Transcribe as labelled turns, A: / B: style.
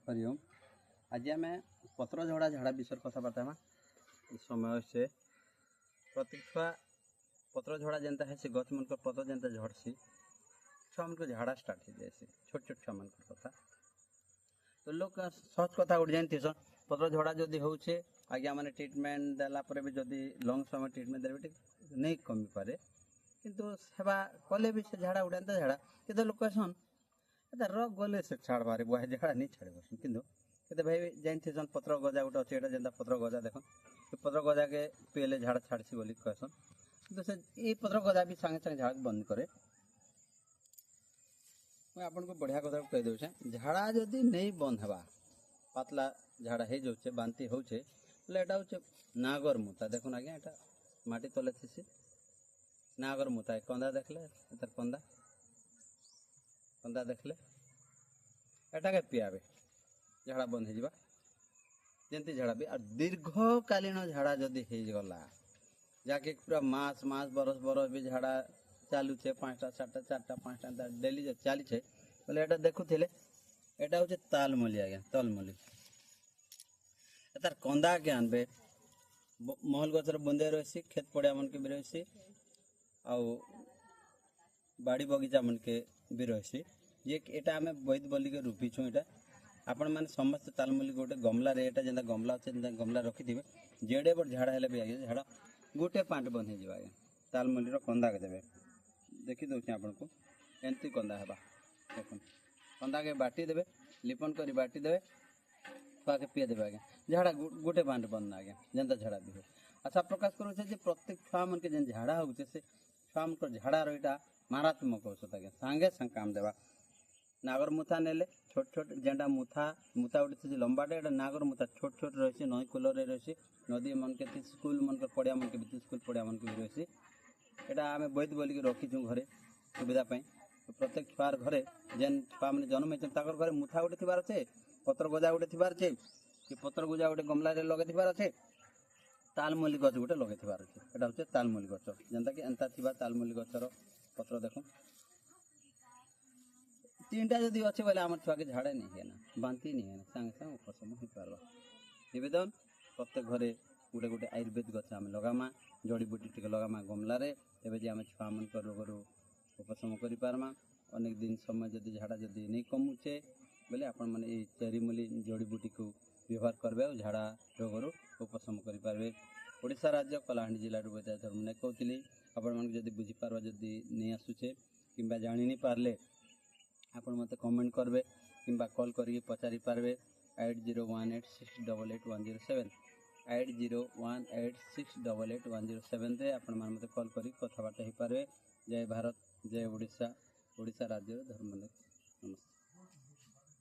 A: हरिओम। आज आम पत्र झड़ा झाड़ा विषय कथबार्ता समय से प्रत्येक छुआ पत्र झड़ा जेनता है से गछ मन पत्र जेनता झड़सी छुआ मन झाड़ा स्टार्ट हो जाए छोट छोट छुआ मन कथा तो लोग सहज कथा गोटे जानते पत्र झड़ा जदि होचे आज्ञा मैंने ट्रिटमेंट देला भी जदि लंग समय ट्रिटमेंट देवे नहीं कमी पारे किंतु सेवा कले भी से झाड़ा उड़ान झाड़ा कि लोग कहसन रग गले से छाड़ बारे बुआ झाड़ा नहीं छाड़ बसन कि भाई जानते सन पत्र गजा गोटे अच्छे जेनता पत्र गजा देख पत्र गजा के पीएले झाड़ा छाड़सी बोली कहसन किंतु से ये पत्र गजा भी सांगे सांगे झाड़ा बंद करे। मैं आपन को बढ़िया कथा कह दूचे झाड़ा जदि नहीं बंद हवा पतला झाड़ा हो जाऊे बांति होचे बोले एटा होचे नागर मुता देखुन आज्ञा एटा माटी तले थी नागर मुता कंदा देखले तार कंदा कंदा देखले एटा के पियाबे झाड़ा बंद हो जमी झाड़ा भी और दीर्घकालीन झाड़ा जदि हो गला जाके पूरा मास मास बरस बरस भी झाड़ा चलुचे 5टा 4टा 4टा 5टा डेली चली बोले एटा देखुले एटा हूँ तालमली आज्ञा तलमली तार कंदा के आनबे महल गचर बुंदे रही खेत पड़िया मन के भी रही आउ बाड़ी बगीचा मन के भी रही ये एटा आम बैद बोलिक रूपीछुँ यहाँ आपण मैंने समस्त तालमली गोटे गमला एटा जेनता गमला अच्छे गमला रखी थे जेडे बड़ झाड़ा है भी आगे झाड़ा गोटे पांट बंद हो आज्ञा तालमली कंदा के देवे देखी दूसरे आपन को एमती कंदा है देख कंदा के बाटी देवे लिपन कर बाटी देवे छुआ के पीए देवे आज्ञा झाड़ा गोटे पांट बंद आज्ञा जेनता झाड़ा भी हो अच्छा प्रकाश करुचे प्रत्येक छुआ मन के जेन झाड़ा होचे से छुआ मन झाड़ा रहीटा मारात्मक औषध आज्ञा सांगे सांग काम देवा नागर मुथा नेले छोट छोट जेनटा मुथा मुथा उठी लंबाटे एटा नागर मुथा छोट छोट रही नई कूलर रही नदी मन के स्कूल मन पड़िया मन के स्कूल पड़िया मन के भी रही एटा आम बैद बोलिक रखीचु घरे सुविधापी प्रत्येक छुआर घरे जेन छुआ मैंने जन्म होकर घरे मुथा गोटे थी अच्छे पत्र गजा गोटे थी अच्छे कि पत्र गजा गोटे गमला लगे थी अच्छे तालमली गच गोटे लगे थी अच्छे एटा हूँ तालमली गच जेनता कि एंता थी तालमली गचर पत्र देख 3टा जदि अच्छे बोले आम छुआ के झाड़ा नहीं है ना बांति नहीं है ना सांगे सांगे उपशम हो पार निवेदन प्रत्येक घरे गोटे गोटे आयुर्वेद गच आम लगामा जड़ी बूटी टे लगामा गमलारे तेज आम छुआ मन रोग उपशम करमा अनेक दिन समय जदि झाड़ा जदि नहीं कमुचे बोले आपण मैंने ये चेरीमूली जड़ी बूटी को व्यवहार करेंगे और झाड़ा रोग उपशम करेंगे। ओडिशा राज्य कलाहांडी जिला वैद्य धर्म कहती आपण मन जदि बुझीपार जदि नहीं आसुचे कि जानी नहीं पार्ले आपण मत कमेंट करबे किंबा कॉल करके पचारि पारबे 8018688107 8018688107 रे आपण मान मत कॉल करी कथबार्ता हो पारबे। जय भारत जय ओडिशा ओडिशा राज्य धर्म नमस्ते।